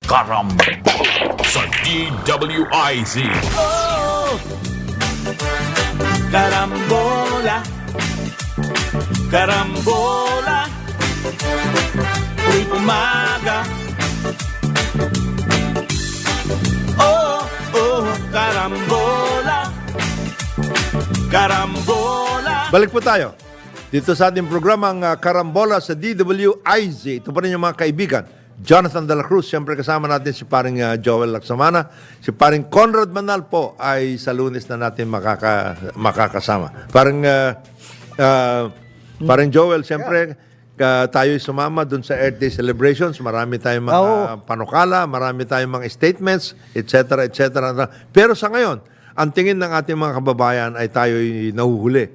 Karambola sa DWIZ. Karambola, karambola, tuwing umaga. Karambola, karambola. Balik po tayo dito sa ating programang Karambola sa DWIZ. Ito pa rin yung mga kaibigan. Jonathan de la Cruz, siyempre kasama natin si paring Joel Laksamana. Si paring Conrad Manal po ay sa Lunes na natin makakasama. Paring Joel, siyempre tayo'y sumama dun sa Earth Day celebrations. Marami tayong mga panukala, marami tayong mga statements, etc., etc. Pero sa ngayon, ang tingin ng ating mga kababayan ay tayo'y nahuhuli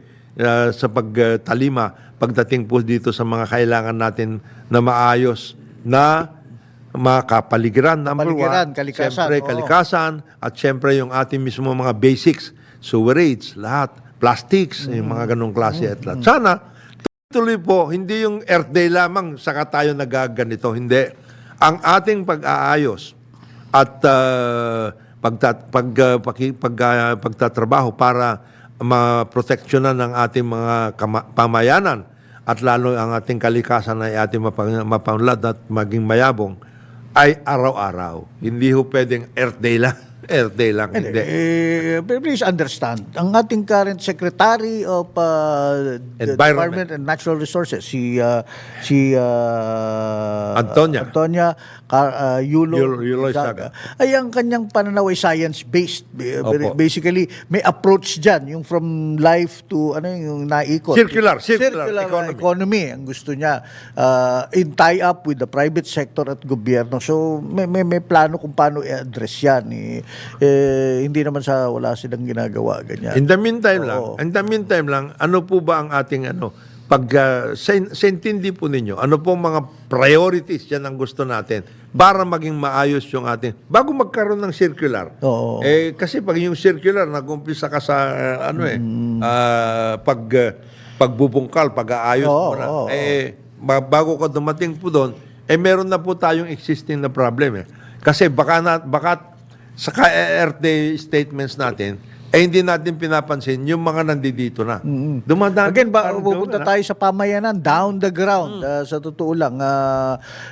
sa pagtalima pagdating po dito sa mga kailangan natin na maayos na mga kapaligiran. Number one, kalikasan. siyempre kalikasan at siyempre yung ating mismo mga basics, sewerage, lahat, plastics, yung mga ganong klase at lahat. Sana, tuloy po, hindi yung Earth Day lamang saka tayo nagaganito, hindi. Ang ating pag-aayos at pagtatrabaho para maproteksyonan ng ating mga pamayanan at lalo ang ating kalikasan ay ating mapaunlad at maging mayabong ay araw-araw. Hindi ho pwedeng Earth Day lang. Earth Day lang. Hindi. Please understand, ang ating current Secretary of the Environment and Natural Resources, si Antonia Yulo Isaga, ay ang kanyang pananaw ay science-based. Basically, may approach dyan, yung from life to, yung naikot. Circular economy, ang gusto niya. In tie-up with the private sector at gobyerno. So, may plano kung paano i-address yan. Hindi naman wala silang ginagawa ganyan. In the meantime lang, ano po ba ang ating pag sa intindi po ninyo, ano po mga priorities yan ang gusto natin para maging maayos yung ating bago magkaroon ng circular. Kasi pag yung circular nag-umpisa ka sa pagbubungkal, pag-aayos mo na. Bago ka dumating po doon, meron na po tayong existing na problem. Kasi baka sa Earth Day statements natin, hindi natin pinapansin yung mga nandito na. Again, pupunta tayo sa pamayanan, down the ground. Sa totoo lang,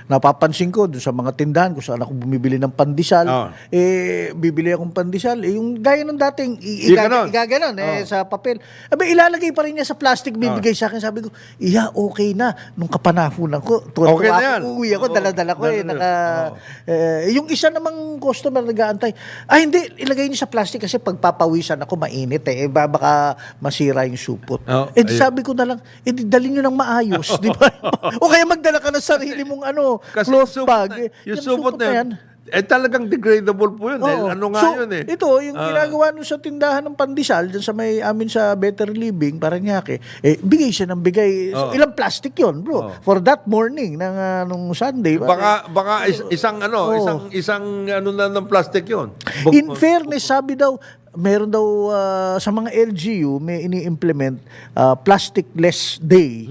napapansin ko doon sa mga tindahan, kung saan ako bumibili ng pandesal, bibili akong pandesal, yung gaya ng dating, igaganon sa papel. Ilalagay pa rin niya sa plastic, bibigay sa akin. Sabi ko, okay na. Nung kapanahunan ko, okay na yan. Uuwi ako, dala-dala ko. Yung isa namang customer nag-aantay, hindi, ilagay niyo sa plastic kasi pagpapawisan ako, mainit baka masira yung supot. Sabi ko na lang, dali nyo ng maayos, di ba? O kaya magdala ka ng sarili mong cloth bag. Yung supot na yan, talagang degradable po yun. Ito, yung ginagawa nung sa tindahan ng pandesal, dyan sa amin sa Better Living, Parañaque, bigay siya ng bigay. So, ilang plastic yun, bro? For that morning, nung Sunday. Baka isang na ng plastic yun. In fairness, sabi daw, meron daw sa mga LGU, may ini-implement plastic-less day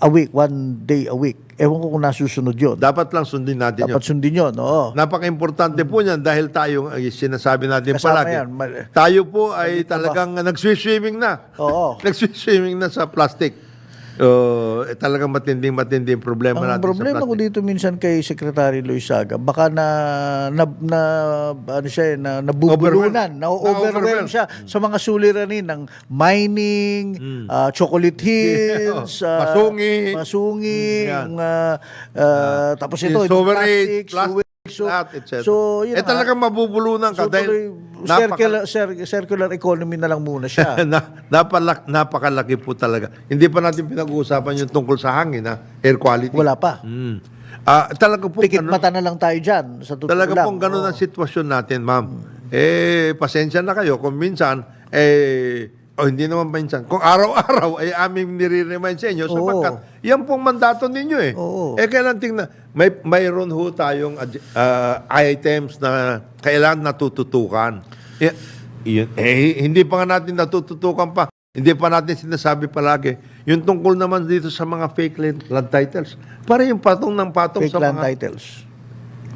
a week, 1 day a week. Ewan ko kung nasusunod yun. Dapat lang sundin natin yun. Dapat sundin yun, oo. Napaka-importante po niyan dahil tayo, sinasabi natin palagi, tayo po ay talagang nag-swimming na. Oo. Nag-swimming na sa plastic. Talagang matinding problema natin sa plastic. Ang problema ko dito minsan kay Secretary Loizaga, baka nabubulunan, na-overwhelm siya sa mga suliranin ng mining, Chocolate Hills, Masungi, tapos ito, sewerage, plastic, etc. So, talagang mabubulunan ka dahil circular economy na lang muna siya. napakalaki po talaga. Hindi pa natin pinag-uusapan yung tungkol sa hangin, air quality. Wala pa. Talaga po Pikit mata na lang tayo dyan. Sa totoo talaga lang. pong ganun ang sitwasyon natin, ma'am. Pasensya na kayo kung minsan, hindi naman minsan. Kung araw-araw ay aming nire-remind sa inyo sapagkat yan pong mandato ninyo kailan tingnan, mayroon ho tayong items na kailangan natututukan. Hindi pa nga natin natututukan pa. Hindi pa natin sinasabi palagi. Yung tungkol naman dito sa mga fake land titles. Para yung patong ng patong fake sa land mga titles.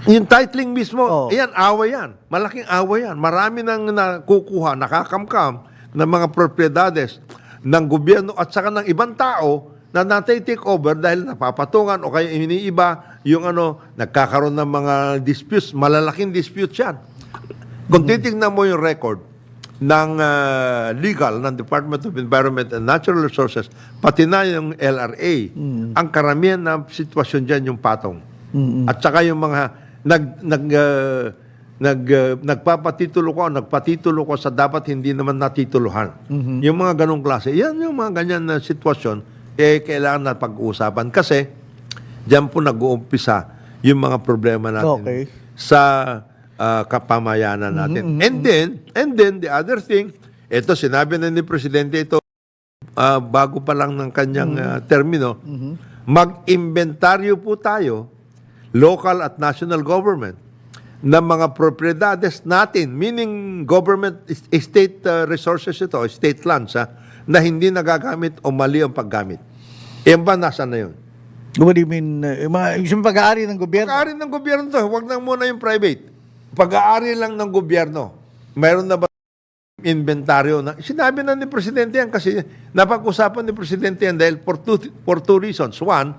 Yung titling mismo, Oh. yan, away yan. Malaking away yan. Marami nang nakukuha, nakakamkam ng mga propiedades ng gobyerno at saka ng ibang tao na natay-take over dahil napapatungan o kaya iniiba yung nagkakaroon ng mga disputes, malalaking disputes yan. Kung titignan mo yung record ng legal ng Department of Environment and Natural Resources, pati na yung LRA, ang karamihan na sitwasyon dyan yung patong. At saka yung mga nagpapatitulo ko sa dapat hindi naman natituluhan. Yung mga ganong klase, yan yung mga ganyan na sitwasyon, kailangan na pag-uusapan. Kasi, diyan po nag-uumpisa yung mga problema natin sa kapamayanan natin. And then, the other thing, ito, sinabi na ni Presidente ito, bago pa lang ng kanyang termino, mag-inventaryo po tayo, local at national government, ng mga propriedades natin, meaning government, state resources ito, state lands, na hindi nagagamit o mali ang paggamit. Yan ba, nasa na yun? What do you mean? Yung pag-aari ng gobyerno? Pag-aari ng gobyerno to, huwag na muna yung private. Pag-aari lang ng gobyerno. Mayroon na ba inventaryo na? Sinabi na ni Presidente yan kasi napag-usapan ni Presidente yan dahil for two reasons. One,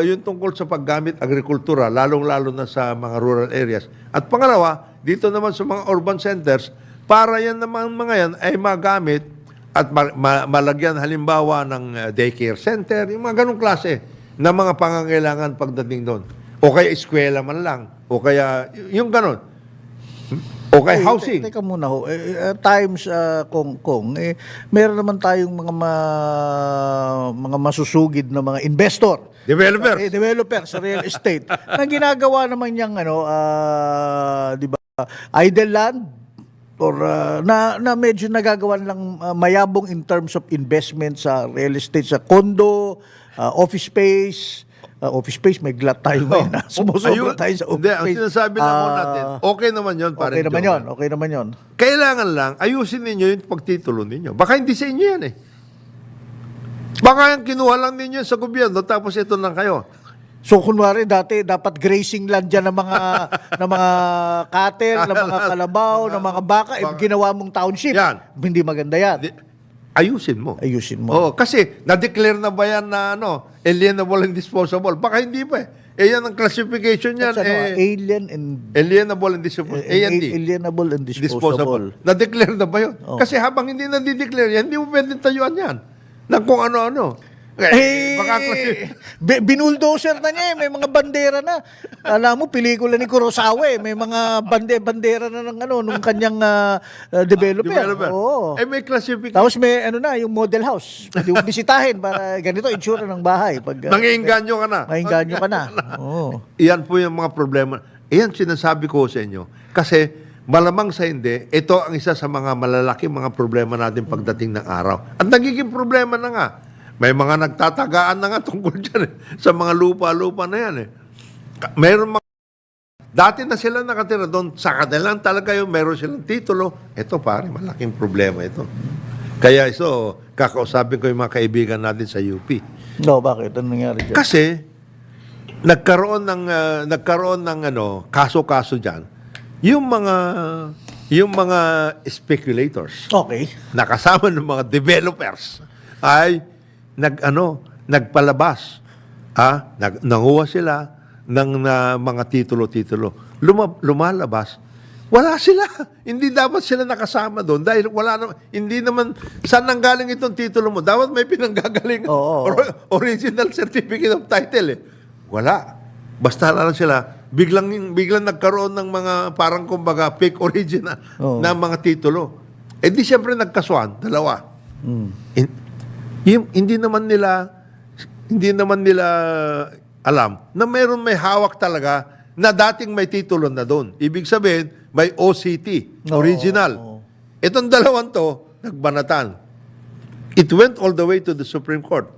yung tungkol sa paggamit agrikultura, lalong-lalo na sa mga rural areas. At pangalawa, dito naman sa mga urban centers, para yan naman mga yan ay magamit at malagyan halimbawa ng daycare center, yung mga ganong klase na mga pangangailangan pagdating doon. O kaya eskwela man lang. O kaya yung ganon. O kaya housing. Teka muna ho. Times, Kong, meron naman tayong mga masusugid na mga investor. Developers. Developer sa real estate. Na ginagawa naman niyang, di ba, idle land or na medyo nagagawan lang mayabong in terms of investment sa real estate, sa condo, office space. Office space, may glut tayo ngayon. Sumusobra tayo sa office Hindi, ang space. sinasabi lang po natin, okay naman yun. Okay naman yun. Okay naman yun. Kailangan lang, ayusin ninyo yung pagtitulo ninyo. Baka hindi sa inyo yan eh. Baka yung kinuha lang ninyo sa gobyerno, tapos ito lang kayo. So kunwari dati dapat grazing land diyan ng mga cattle, ng mga kalabaw, ng mga baka, ginawa mong township. Yan. Hindi maganda yan. Ayusin mo. Ayusin mo. Oo, kasi na-declare na ba yan na alienable and disposable? Baka hindi pa eh. Yan ang classification yan. Alienable and disposable. Alienable and disposable. Na-declare na ba yun? Kasi habang hindi na-declare yan, hindi mo pwedeng tayuan yan. Na kung ano-ano. Binuldoser na niya eh. May mga bandera na. Alam mo, pelikula ni Kurosawa eh. May mga bandera na ng nung kanyang developer. Oo. May classification. Tapos may yung model house. Pwede mo bisitahin para ganito itsura ng bahay. Mangiinganyo ka na. Mangiinganyo ka na. Oo. Iyan po yung mga problema. Iyan sinasabi ko sa inyo. Kasi malamang sa hindi, ito ang isa sa mga malalaking mga problema natin pagdating ng araw. At nagiging problema na nga. May mga nagtatagaan na nga tungkol dyan eh, sa mga lupa-lupa na yan eh. Meron mga, dati na sila nakatira doon, sa kanilang talaga yung meron silang titulo. Ito pare, malaking problema ito. Kaya kakausapin ko yung mga kaibigan natin sa UP. No, bakit? Ano nangyari dyan? Kasi, nagkaroon ng kaso-kaso dyan, yung mga speculators, okay, nakasama ng mga developers, ay nagpalabas. Nanguha sila ng mga titulo-titulo. Lumalabas. Wala sila. Hindi dapat sila nakasama doon dahil hindi naman saan nanggaling itong titulo mo. Dapat may pinanggagaling original certificate of title eh. Wala. Basta lang sila biglang nagkaroon ng mga parang kumbaga fake original na mga titulo. Di siyempre nagkasuhan, dalawa. Hindi naman nila alam na may hawak talaga na dating may titulo na doon. Ibig sabihin, may OCT, original. Itong dalawang to, nagbanatan. It went all the way to the Supreme Court.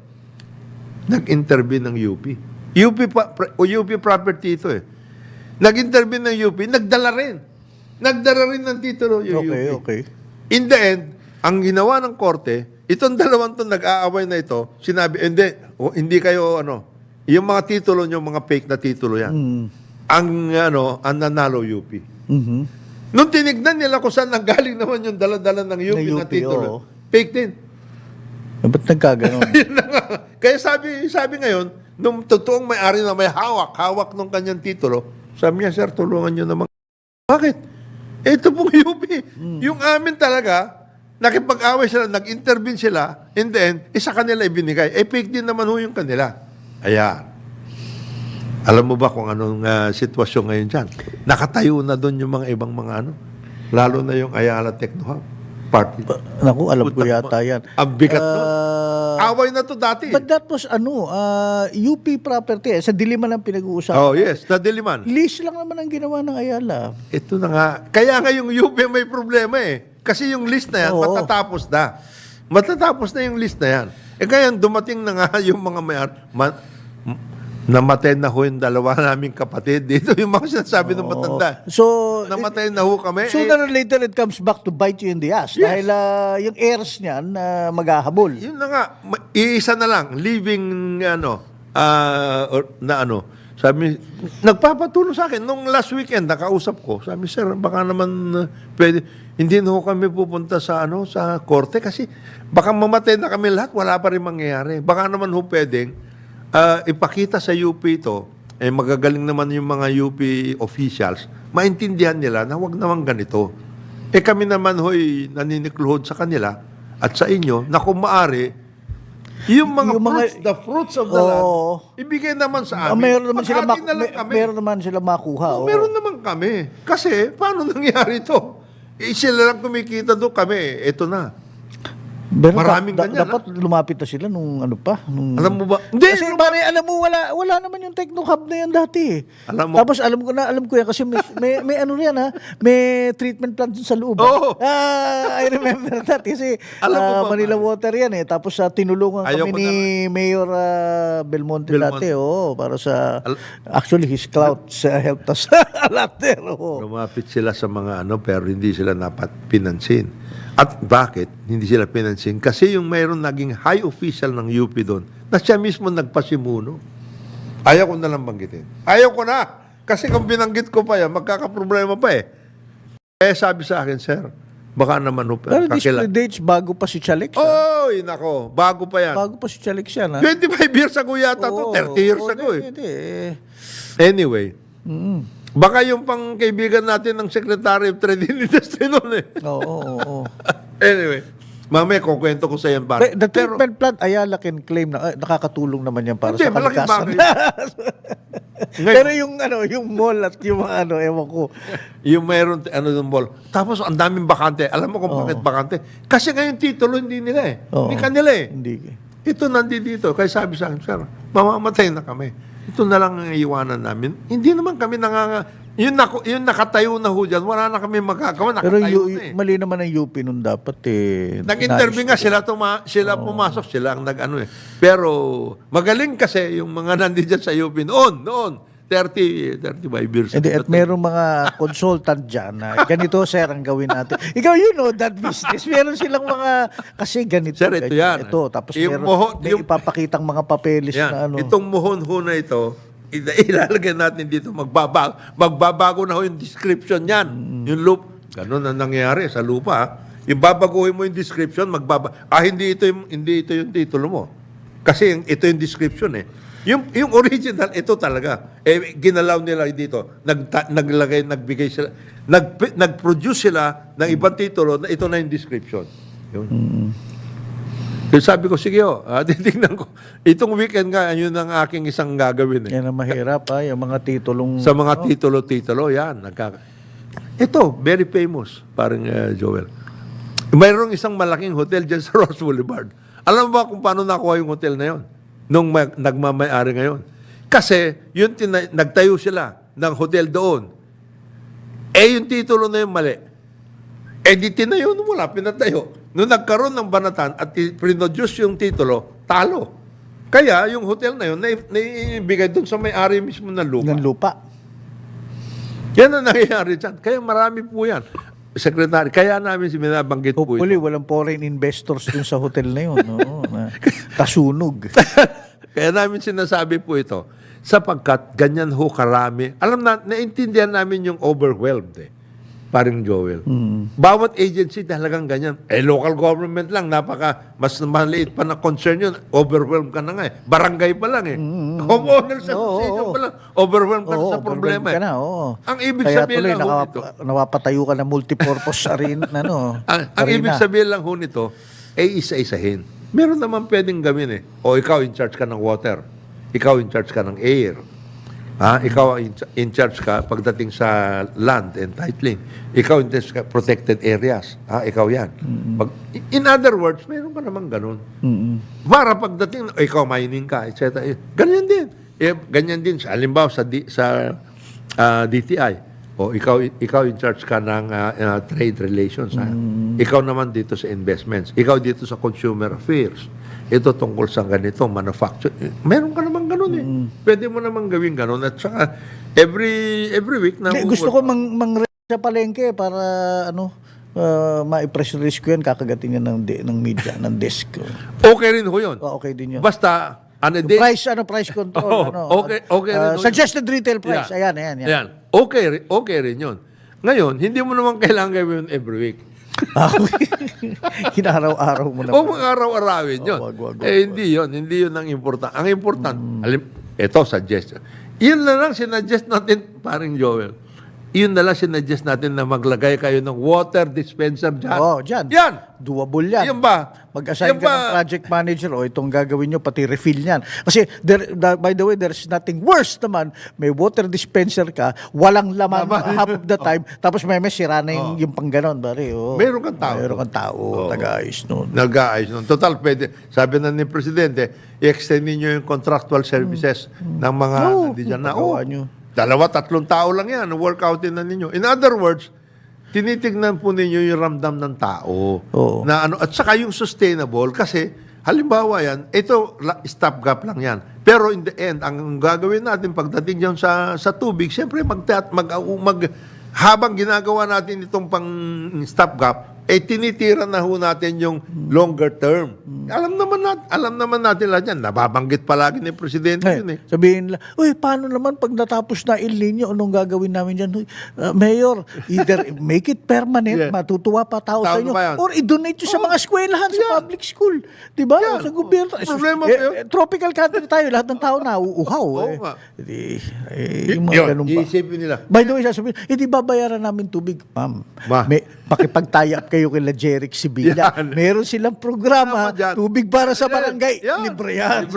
Nag-intervene ng UP. UP property ito eh. Nag-intervene ng UP, nagdala rin ng titulo yung UP. Okay. In the end, ang ginawa ng korte, itong dalawang to nag-aaway na ito, sinabi, hindi kayo yung mga titulo nyo, mga fake na titulo yan. ang nanalo UP. Mhm. Nung tinignan nila kung saan nanggaling naman yung dala-dala ng UP na UP, titulo, oo. fake din. Ba't nagkaganon? Yun na nga. Kaya sabi ngayon, nung totoong may-ari na may hawak nung kanyang titulo, sabi niya, sir, tulungan niyo naman. Bakit? Ito pong UP. Yung amin talaga, nakipag-away sila, nag-intervene sila, in the end, isa kanila ibinigay. Fake din naman ho yung kanila. Ayan. Alam mo ba kung anong sitwasyon ngayon dyan? Nakatayo na doon yung mga ibang mga lalo na yung Ayala Techno Hub party. Naku, alam ko Putak yata mo. yan. Ang bigat nun. Away na to dati. But that was UP property. Sa Diliman ang pinag-uusapan. Oh, yes. Nadiliman. Lease lang naman ang ginawa ng Ayala. Ito na nga. Kaya nga yung UP may problema eh. Kasi yung list na yan, Oo. matatapos na. Matatapos na yung list na yan. Eh kaya dumating na nga yung mga namatay na ho yung dalawa naming kapatid. Dito yung mga sinasabi ng matanda. So, Namatay na ho kami. sooner or later it comes back to bite you in the ass. Yes. Dahil yung heirs niyan maghahabol. Yun na nga. Iisa na lang. Living, sabi, nagpapatulong sa akin. Nung last weekend, nakausap ko. Sabi, sir, baka naman pwede. Hindi na ho kami pupunta sa korte kasi baka mamatay na kami lahat. Wala pa rin mangyayari. Baka naman ho pwedeng ipakita sa UP ito, magagaling naman yung mga UP officials, maintindihan nila na wag naman ganito. Kami naman ho'y naninikluhod sa kanila at sa inyo na kung maaari, yung the fruits of the land, ibigay naman sa amin. Meron naman sila Maghati na lang kami. meron naman sila makuha. Meron naman kami. Kasi, paano nangyari ito? Sila lang kumikita doon kami. Ito na. Pero Maraming ganyan, dapat lumapit na sila nung Alam mo ba? Hindi, Kasi pare, alam mo, wala naman yung Techno Hub na yan dati. Alam mo- Tapos alam ko yan kasi may ano yan may treatment plant dun sa loob. Oo. I remember that kasi Alam mo ba, Manila Water yan eh. Tapos tinulungan Ayoko kami ni Mayor Belmonte dati. Para sa, actually his clout helped us a lot there. lumapit sila sa mga pero hindi sila pinansin. At bakit hindi sila pinansin? Kasi yung mayroon naging high official ng UP doon, na siya mismo nagpasimuno. Ayaw ko na lang banggitin. Ayaw ko na. Kasi kung binanggit ko pa yan, magkakaproblema pa eh. Kaya sabi sa akin, sir, baka naman Pero display dates bago pa si Chalex. Oy, nako, bago pa yan. Bago pa si Chalex yan. 25 years ago yata to, 30 years ago eh. Hindi. Anyway, baka yung pang kaibigan natin ng Secretary of Trade and Industry noon eh. Oo. Anyway, mamaya kukwento ko sa yan pare. The treatment plant, Ayala can claim na nakakatulong naman yan para Hindi, sa malaking kalikasan. Ngayon, Pero yung mall at yung ewan ko. yung mayroon, yung mall. Tapos, ang daming bakante. Alam mo kung bakit bakante? Kasi ngayon titulo, hindi nila eh. Oo. Hindi kanila eh. Hindi. Ito nandito. Kaya sabi sa akin, sir, mamamatay na kami. Ito na lang ang iiwanan namin. Hindi naman kami yung nakatayo na ho dyan, wala na kami magagawa. Pero Nakatayo na eh. mali naman ang UP nun dapat eh. Nag-interview nga sila, pumasok sila ang nag-ano eh. Pero magaling kasi yung mga nandiyan sa UP noon, 35 years Hindi, ago. at merong mga consultant dyan na ganito, sir, ang gawin natin. Ikaw, you know that business. Meron silang mga, kasi ganito. Sir, ito yan. Ito, tapos Yung may ipapakitang mga papeles Yan. na ano. Itong muhon-ho na ito, ilalagay natin dito, magbabago na ho yung description yan. Yung loop. Ganun ang nangyayari sa lupa. Ha? Yung babaguhin mo yung description, hindi ito yung titulo mo. Kasi ito yung description eh. Yung original, ito talaga. Ginalaw nila dito. Nagbigay sila, nag-produce sila ng ibang titulo na ito na yung description. Yun. Kaya sabi ko, sige titignan ko. Itong weekend nga, yun ang aking isang gagawin. Eh. Yan ang mahirap yung mga titulong. Sa mga titulo, yan. Ito, very famous, parang Joel. Mayroong isang malaking hotel dyan sa Ross Boulevard. Alam mo ba kung paano nakuha yung hotel na yon? Nung nagmamayari ngayon. Kasi, nagtayo sila ng hotel doon. Yung titulo na yung mali. Di tinayo nung wala, pinatayo. Nung nagkaroon ng banatan at produce yung titulo, talo. Kaya, yung hotel na yun, naibigay doon sa may-ari mismo ng lupa. Ng lupa. Yan ang nangyayari dyan. Kaya marami po yan. Secretary, kaya namin binabanggit po Hopefully, ito. walang foreign investors dun sa hotel na yun. Kasunog. Kaya namin sinasabi po ito, sapagkat ganyan ho karami. Alam na, naintindihan namin yung overwhelmed paring Joel. Bawat agency talagang ganyan. Local government lang, mas maliit pa na concern yun. Overwhelmed ka na nga Barangay pa lang Homeowners Association pa lang. Overwhelmed ka na sa problema Ka na, oo. Ang ibig Kaya sabihin tuloy, lang ho nito. nawapatayo ka na multipurpose arena. Ang ibig sabihin lang ho nito, isa-isahin. Meron naman pwedeng gawin O ikaw in charge ka ng water. Ikaw in charge ka ng air. Ikaw in charge ka pagdating sa land and titling. Ikaw in charge ka protected areas. Ikaw yan. In other words, meron ka naman ganun. Para pagdating, ikaw mining ka, etc. Ganyan din. Ganyan din. Halimbawa sa DTI. O ikaw in charge ka ng trade relations. Ikaw naman dito sa investments. Ikaw dito sa consumer affairs. Ito tungkol sa ganito, manufacture. Meron ka naman ganun Pwede mo naman gawin ganun. At saka, every week na... Gusto ko sa palengke para ma-press release ko yan, kakagating yan ng media, ng desk. Okay rin ho yun. Okay din yun. Basta, Price control. okay rin ho suggested retail price. Yeah. Ayan. Okay rin yun. Ngayon, hindi mo naman kailangan gawin yun every week. Hinaraw-araw mo na. O mag-araw-arawin yun. Wag. Hindi yun ang important. Ang important, ito, suggestion. Yun na lang sinuggest natin, paring Joel. Yun na lang sinuggest natin na maglagay kayo ng water dispenser dyan. Dyan. Yan! Doable yan. Yan ba? Mag-assign ka ng project manager, itong gagawin nyo, pati refill yan. Kasi, by the way, there's nothing worse naman. May water dispenser ka, walang laman half of the time, tapos may sira na yung pang ganon. Meron kang tao. Meron kang tao. Nag-aayos nun. Nag-aayos nun. Total, pwede. Sabi na ni Presidente, i-extend ninyo yung contractual services ng mga nandiyan na. magawa nyo. 2-3 tao lang yan. Workoutin na ninyo. In other words, tinitignan po ninyo yung ramdam ng tao. Oo. Na at saka yung sustainable kasi halimbawa yan, ito stopgap lang yan. Pero in the end, ang gagawin natin pagdating dyan sa tubig, siyempre habang ginagawa natin itong pang stopgap, tinitira na ho natin yung longer term. Alam naman natin lahat yan. Nababanggit palagi ni Presidente yun Sabihin lang, paano naman pag natapos na El Nino, anong gagawin namin dyan? Mayor, either make it permanent, matutuwa pa tao sa inyo, or i-donate nyo sa mga eskwelahan, sa public school. Diba? Sa gobyerno. Problema ba yun? Tropical country tayo, lahat ng tao na uuhaw. Yung mga ganun pa. Iisipin nila. By the way, sasabihin, hindi babayaran namin tubig. Ma'am, makipag-tie up kayo kila Jeric Sibilla. Meron silang programa, tubig para sa barangay. Libre yan.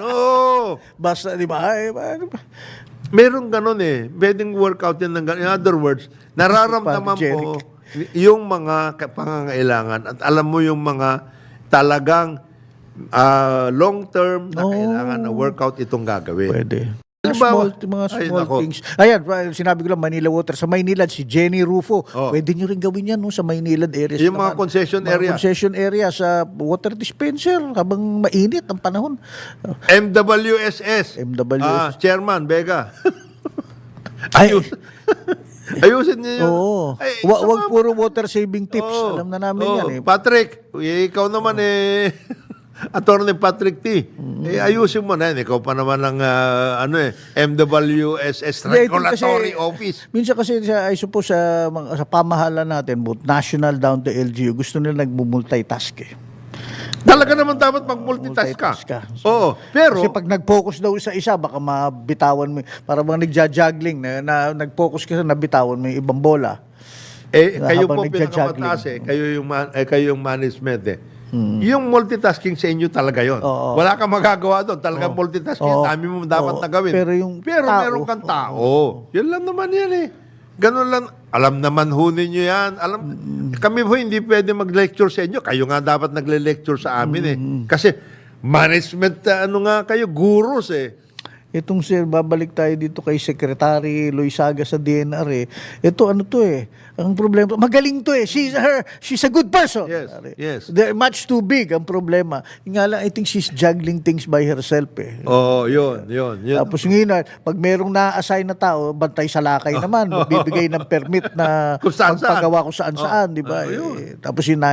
Oo. Basta, di ba? Meron ganun Pwedeng workout yan ng ganun. In other words, nararamdaman mo yung mga pangangailangan at alam mo yung mga talagang long-term na kailangan na workout itong gagawin. Pwede. Mga small things. Ayan, sinabi ko lang, Manila Water. Sa Maynilad, si Jenny Rufo. Pwede nyo rin gawin yan sa Maynilad areas. Yung mga concession area. Concession area sa water dispenser habang mainit ang panahon. MWSS. Chairman, Vega. Ayusin niyo yun. Wag puro water saving tips. Alam na namin yan Patrick, ikaw naman Attorney Patrick T. Ayusin mo na yan. Ikaw pa naman ang MWSS Regulatory Office. Minsan kasi I suppose sa pamahalaan natin, both national down to LGU, gusto nila nagmumultitask Talaga naman dapat mag-multitask ka. Oo. Pero, kasi pag nag-focus daw sa isa, baka mabitawan mo. Para bang nagja-juggling na nag-focus ka sa nabitawan mo yung ibang bola. Kayo po pinakamataas kayo yung management Yung multitasking sa inyo talaga yon. Wala kang magagawa doon. Talagang multitasking. Dami mo dapat na gawin. Pero meron kang tao. Yan lang naman yan Ganun lang. Alam naman ho ninyo yan. Kami ho hindi pwede mag-lecture sa inyo. Kayo nga dapat nagle-lecture sa amin Kasi management, kayo, gurus Itong babalik tayo dito kay Secretary Loizaga sa DNR eh. Ito ano to eh. Ang problema, magaling to eh. She's a good person. Yes, yes. They're much too big ang problema. Yung nga lang, I think she's juggling things by herself eh. Oh, yun. Tapos ngayon, pag merong na-assign na tao, bantay sa lakay naman, magbibigay ng permit na Kung saan-saan. pagpagawa kung saan-saan, di ba? Tapos yun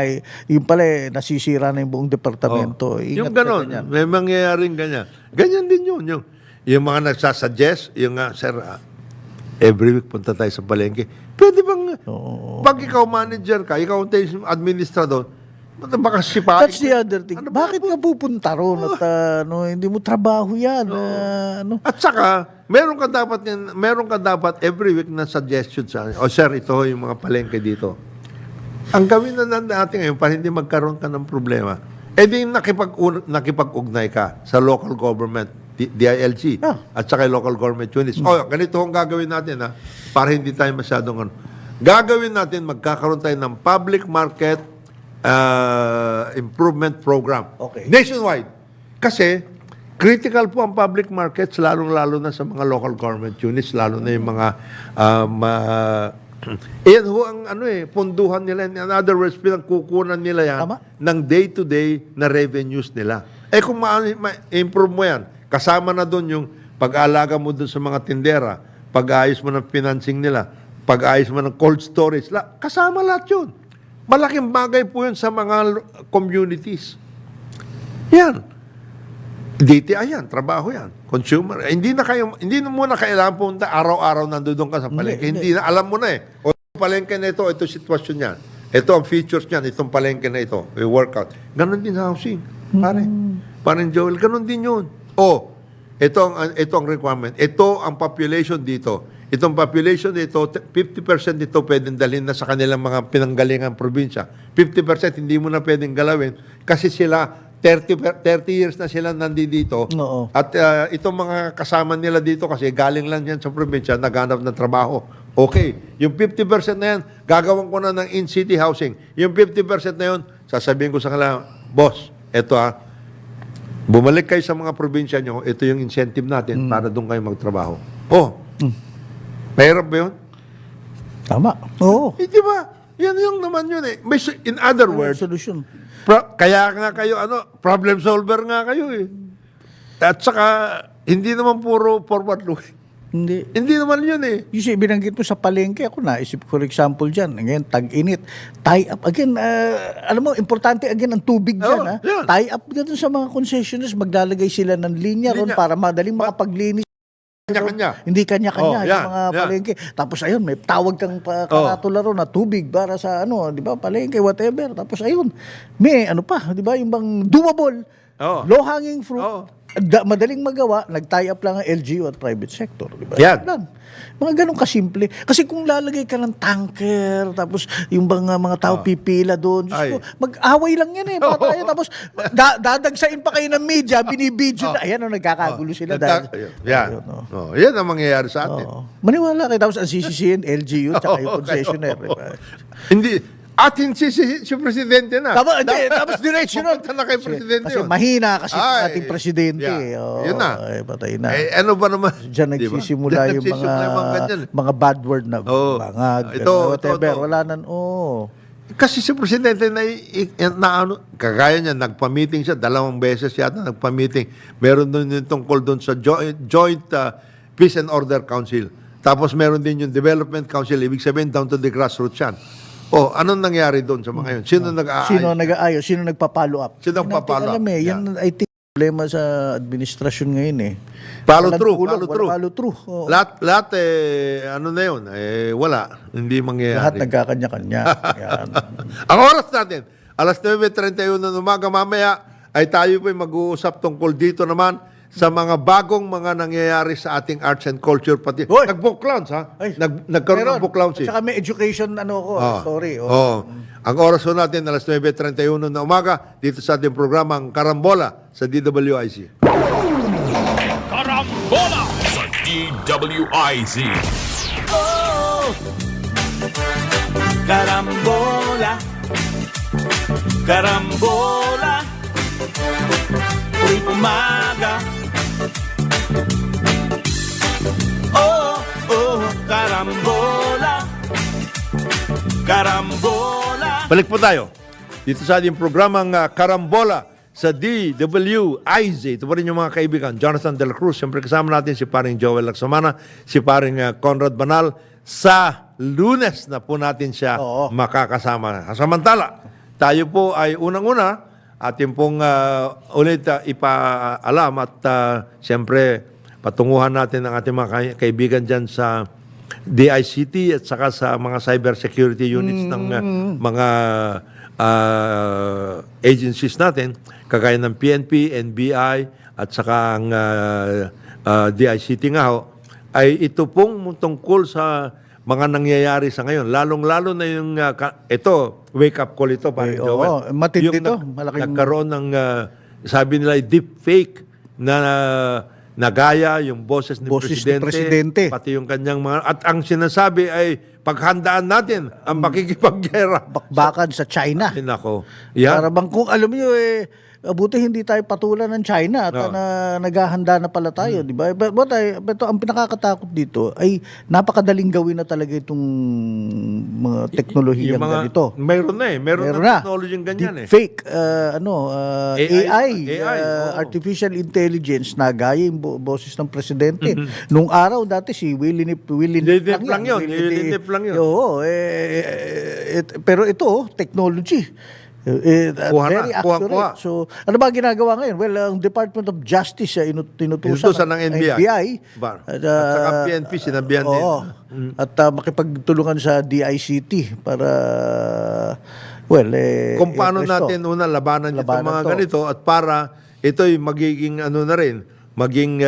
pala nasisira na yung buong departamento. Ingat Yung ka ganon, ganyan. may mangyayaring ganyan. Ganyan din yun. Yung mga nagsasuggest, yung sir, every week punta tayo sa palengke. Pwede bang, pag ikaw manager ka, ikaw ang administrador, baka sipain. That's the other thing. Bakit ka pupunta ron at hindi mo trabaho yan? At saka, meron ka dapat every week na suggestion sa o sir, ito yung mga palengke dito. Ang gawin na natin ngayon para hindi magkaroon ka ng problema, di nakipag-ugnay ka sa local government, DILG, at saka local government units. Ganito ang gagawin natin para hindi tayo masyadong gagawin natin, magkakaroon tayo ng public market improvement program. Okay. Nationwide. Kasi, critical po ang public markets, lalong-lalo na sa mga local government units, lalo na yung mga yan ho ang punduhan nila. In other words, pinagkukunan nila yan ng day-to-day na revenues nila. Kung ma-improve mo yan, kasama na doon yung pag-aalaga mo doon sa mga tindera, pag-ayos mo ng financing nila, pag-ayos mo ng cold storage, kasama lahat yun. Malaking bagay po yun sa mga communities. Yan. DTI yan, trabaho yan. Consumer. Hindi na muna kailangan punta araw-araw nandoon ka sa palengke. Hindi na, alam mo na eh. O palengke na ito sitwasyon niyan. Ito ang features niyan, itong palengke na ito. May workout. Ganon din sa housing. Parang Joel, ganon din yun. Ito ang requirement. Ito ang population dito. Itong population dito, 50% dito pwedeng dalhin na sa kanilang mga pinanggalingang probinsya. 50% hindi mo na pwedeng galawin kasi sila 30 years na sila nandito. At itong mga kasama nila dito kasi galing lang yan sa probinsya, naghanap ng trabaho. Okay, yung 50% na yan, gagawin ko na ng in-city housing. Yung 50% na yun, sasabihin ko sa kanila, boss, eto bumalik kayo sa mga probinsya nyo, ito yung incentive natin para doon kayo magtrabaho. Mahirap ba yun? Tama. Oo. Di ba? Yan yung naman yun eh. In other words, Solution. kaya nga kayo, problem solver nga kayo eh. At saka, hindi naman puro forward looking. Hindi naman yun eh. Yung binanggit mo sa palengke, ako naisip, for example dyan, ngayon, tag-init, tie up, again, alam mo, importante again ang tubig dyan, yan. Tie up dyan sa mga concessionaires, maglalagay sila ng linya ron para madaling makapaglinis. Kanya-kanya. Hindi kanya-kanya yan, yung mga palengke. Tapos ayun, may tawag kang karatula ron na tubig para sa di ba, palengke, whatever. Tapos ayun, may di ba, yung bang doable, low-hanging fruit, madaling magawa, nag-tie up lang ang LGU at private sector. Diba? Yan. Lang. Mga ganun kasimple. Kasi kung lalagay ka ng tanker, tapos yung mga tao pipila doon, mag-away lang yan eh. Tayo, tapos dadagsain pa kayo ng media, binibidyo na. Ayan, nagkakagulo sila. Yan. Yan ang mangyayari sa atin. Maniwala kayo. Tapos ang CCCN, LGU, tsaka yung concessionaire. Diba? Hindi. Atin si Presidente na. Tapos diretso na. Pupunta na kay Presidente Kasi yun. mahina kasi ating Presidente. Yun na. Patay na. Ano ba naman? Diyan nagsisimula yung mga bad word na bangag. Whatever. Wala na. Kasi si Presidente kagaya niya, nagpa-meeting siya, 2 beses yata nagpa-meeting. Meron doon yung tungkol doon sa Joint Peace and Order Council. Tapos meron din yung Development Council. Ibig sabihin, down to the grassroots yan. Anong nangyari doon sa mga yun? Sino nag-aayos? Sino nagpa-follow up? Sino nagpa-follow up? Alam yan I think problema sa administrasyon ngayon eh. Follow through. Lahat na yun? Wala. Hindi mangyayari. Lahat nagkakanya-kanya. Ang oras natin, alas 9:31 ng umaga, mamaya ay tayo po'y mag-uusap tungkol dito naman sa mga bagong mga nangyayari sa ating arts and culture pati. Nag-book launch ha? Nagkaroon ng book launch eh. At saka may education story. Ang oras ho natin alas 9:31 na umaga dito sa ating programa ang Karambola sa DWIC. Karambola sa DWIC. Karambola. Karambola. Tuwing umaga Karambola. Balik po tayo dito sa ating programang Karambola sa DWIZ. Ito pa rin yung mga kaibigan. Jonathan De La Cruz. Siyempre kasama natin si paring Joel Lacsamana, si paring Conrad Banal. Sa Lunes na po natin siya makakasama. Samantala, tayo po ay unang-una ating pong ulit ipaalam at siyempre patunguhan natin ang ating mga kaibigan dyan sa DICT at saka sa mga cybersecurity units ng mga agencies natin, kagaya ng PNP, NBI at saka ang DICT nga ho, ay ito pong tungkol sa mga nangyayari sa ngayon. Lalong-lalo na yung, ito, wake-up call ito, parang Joel. matindi Yung to. Malaking... nagkaroon ng, sabi nila, deep fake na nagaya yung boses ni Presidente, pati yung kanyang mga... At ang sinasabi ay, paghandaan natin ang makikipaggera. Bakbakan sa China. Ay, nako. Yan. Para bang kung alam niyo buti hindi tayo patulan ng China at naghahanda na pala tayo, di ba? But ang pinakakatakot dito ay napakadaling gawin na talaga itong mga teknolohiyang ganito. Mayroon na eh. Mayroon na technology ganyan Fake, AI, artificial artificial intelligence na gaya yung boses ng presidente. Nung araw dati si Willie Nip lang yun. Oo, pero ito, technology. Very accurate. Kuha. So, ano ba ang ginagawa ngayon? Well, ang Department of Justice tinutusan ng NBI. At saka PNP, sinabihan din. At makipagtulungan sa DICT para, kung paano natin labanan itong mga ganito at para ito'y magiging maging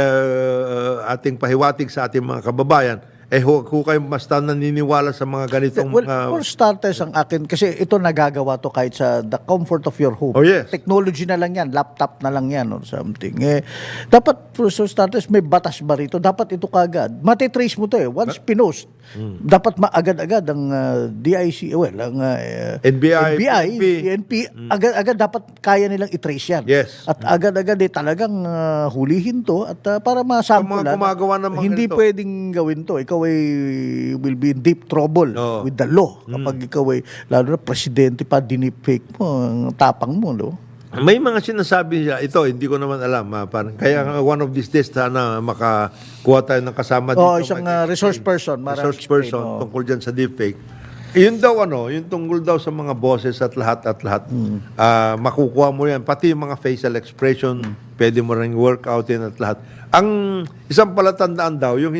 ating pahiwatig sa ating mga kababayan, kayo basta naniniwala sa mga ganitong... For starters, ang akin, kasi ito nagagawa to kahit sa the comfort of your home. Oh, yes. Technology na lang yan, laptop na lang yan or something. Dapat, for starters, may batas ba rito? Dapat ito kagad. Matitrace mo to Once pinost, dapat maagad-agad ang DIC, ang NBI, PNP, agad-agad dapat kaya nilang itrace yan. Yes. At agad-agad talagang hulihin to at para masampulan. Gumagawa ng mga hindi ganito. pwedeng gawin to. Ikaw ay will be in deep trouble with the law. Kapag ikaw ay, lalo na presidente pa, dinipfake mo, ang tapang mo, no? May mga sinasabi siya, ito, hindi ko naman alam. Parang, kaya one of these days, sana makakuha tayo ng kasama dito. Isang resource person. Resource person tungkol dyan sa deepfake. Yun daw, yung tungkol daw sa mga boses at lahat, makukuha mo yan. Pati yung mga facial expression, pwede mo rin workoutin at lahat. Ang isang palatandaan daw, yung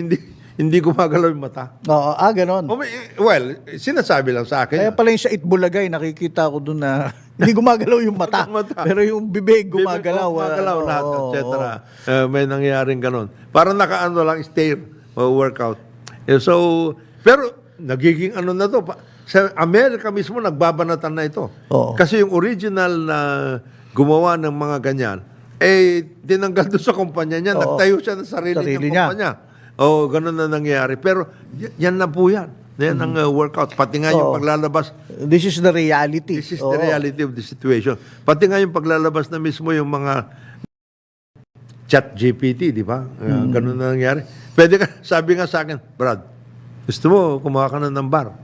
hindi gumagalaw yung mata. Oo, ganon. Well, sinasabi lang sa akin. Kaya pala yung sa Itbulagay, nakikita ko doon na hindi gumagalaw yung mata. Pero yung bibig gumagalaw. Gumagalaw lahat, etc. May nangyayaring ganon. Parang nakaano lang, stare, workout. Pero nagiging na to. Sa Amerika mismo, nagbabanatan na ito. Kasi yung original na gumawa ng mga ganyan, tinanggal doon sa kumpanya niya, nagtayo siya ng sarili niya kumpanya. Ganun na nangyayari. Pero yan na po yan. Yan ang workout. Pati nga yung paglalabas. This is the reality. This is the reality of the situation. Pati nga yung paglalabas na mismo yung mga chat GPT, di ba? Ganun na nangyayari. Pwede ka, sabi nga sa akin, Brad, gusto mo kumuha ka na ng bar?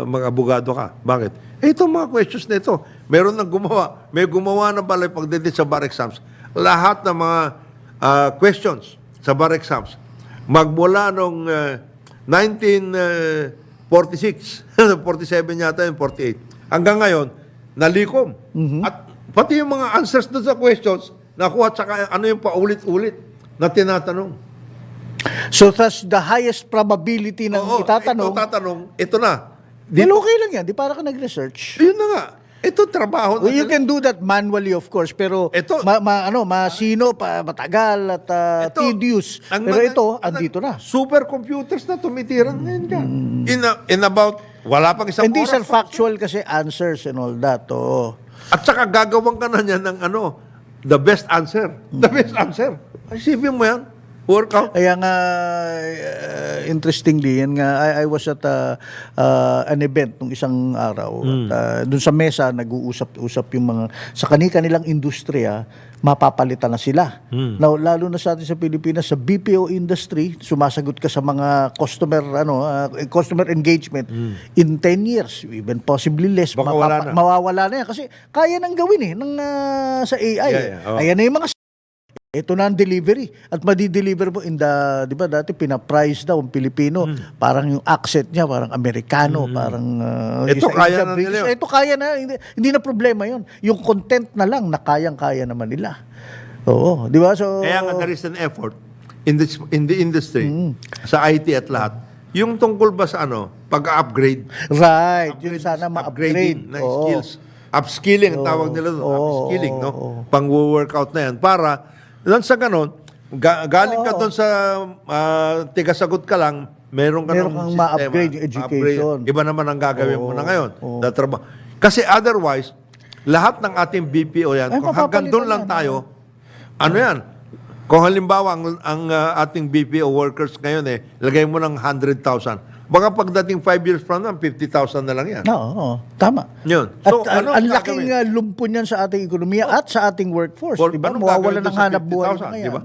Mag-abogado ka. Bakit? Itong mga questions na ito, meron nang gumawa. May gumawa na pala pagdating sa bar exams. Lahat ng mga questions sa bar exams, magmula nung 1946, 47 yata yung 48, hanggang ngayon, nalikom. At pati yung mga answers doon sa questions, nakuha at saka ano yung paulit-ulit na tinatanong. So that's the highest probability ng itatanong. Ito na. Well, okay lang yan. Di para ka nag-research. Yun na nga. Ito trabaho. Well, you can do that manually, of course, pero masino, matagal at tedious. Pero ito, andito na. Supercomputers na tumitirang ngayon ka. In about, wala pang isang And these are oras. factual kasi answers and all that. At saka gagawin ka na niya ng the best answer. The best answer. Isipin mo yan. Workout. Kaya nga, interestingly, yan nga, I was at an event nung isang araw. Doon sa mesa, nag-uusap-usap yung mga, sa kanilang industriya, mapapalitan na sila. Now, lalo na sa atin sa Pilipinas, sa BPO industry, sumasagot ka sa mga customer engagement in 10 years, even possibly less, Baka wala na. mawawala na yan. Kasi kaya nang gawin sa AI. Yeah. Ayan na yung mga ito na ang delivery. At madi-deliver mo in the, di ba dati pinaprice daw ang Pilipino, parang yung accent niya, parang Amerikano, parang... Ito kaya na nila yun. Ito kaya na, hindi na problema yon. Yung content na lang na kayang-kaya naman nila. Oo, di ba? So, Kaya nga there is an effort in the industry, sa IT at lahat, yung tungkol ba sa pag-upgrade, right. Yung sana ma-upgrade. upgrading ng Oo. skills. Upskilling, ang tawag nila doon. Upskilling, no? Pang-workout na yan. Para, lang sa ganon, galing ka doon sa tigasagot ka lang, meron Meron ng kang sistema, ma-upgrade yung education. Iba naman ang gagawin mo na ngayon. Kasi otherwise, lahat ng ating BPO yan, Ay, kung hanggang doon lang tayo, ano yan? Kung halimbawa, ang ating BPO workers ngayon, lagay mo ng 100,000. Baka pagdating 5 years from now, 50,000 na lang yan. Oo, tama. Yun. At So, ano ang ang laking gagawin? lumpon yan sa ating ekonomiya at sa ating workforce. Diba? Anong Mawawala gagawin ng doon sa hanap buhay 50,000, na yan. diba?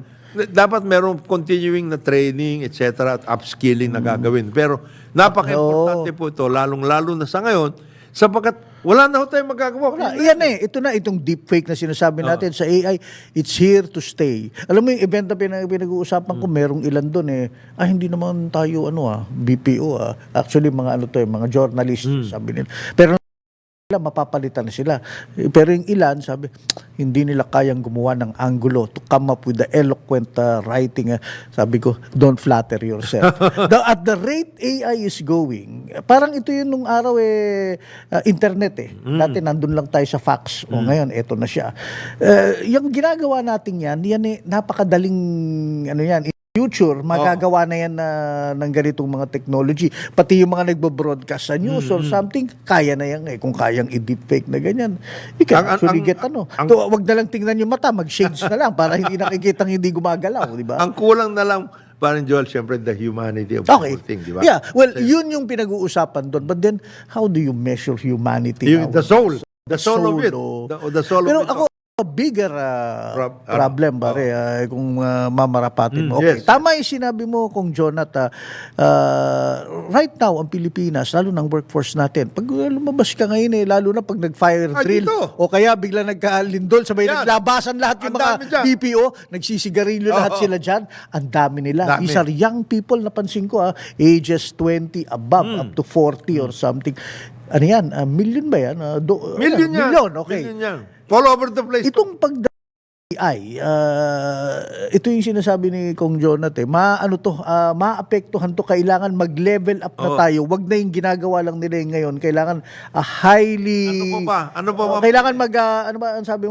Dapat merong continuing na training, etc. at upskilling na gagawin. Pero napaka-importante po ito, lalong-lalo na sa ngayon, sapagkat wala na ho tayong magagawa. Wala. Yan ito na, itong deepfake na sinasabi natin sa AI, it's here to stay. Alam mo yung event na pinag-uusapan ko, merong ilan doon hindi naman tayo BPO Actually, mga mga journalist, sabi nila. Pero mapapalitan na sila. Pero yung ilan, sabi, hindi nila kayang gumawa ng angulo to come up with the eloquent writing. Sabi ko, don't flatter yourself. At the rate AI is going, parang ito yun nung araw internet Dati nandun lang tayo sa fax. O ngayon, eto na siya. Yung ginagawa natin yan napakadaling, yan, future, magagawa na yan ng ganitong mga technology. Pati yung mga nagbo-broadcast sa news or something, kaya na yan kung kayang i-deepfake na ganyan. You can actually get wag na lang tingnan yung mata, mag-shades na lang para hindi nakikitang hindi gumagalaw, di ba? Ang kulang na lang, parang Joel, siyempre the humanity of the whole thing, di ba? Yeah, well, yun yung pinag-uusapan doon. But then, how do you measure humanity now? The soul. The soul of it. The soul Pero of it. ako, bigger problem kung mamarapatin mo. Okay. Yes. Tama yung sinabi mo kung Jonathan, right now ang Pilipinas, lalo ng workforce natin, pag lumabas ka ngayon lalo na pag nag-fire drill dito. o kaya bigla nagkalindol, sabay Yan. naglabasan lahat yung Ang mga dami dyan. BPO, nagsisigarilyo lahat sila dyan, ang dami nila. Dami. These are young people, napansin ko ages 20 above, up to 40 or something. Ano yan? Million ba yan? Million yan. Million, okay. Million yan. All over the place. Itong AI, ito yung sinasabi ni Kong Jonathan, maapektuhan to, kailangan mag-level up na tayo. Wag na yung ginagawa lang nila yung ngayon. Kailangan highly... Ano pa ba? Kailangan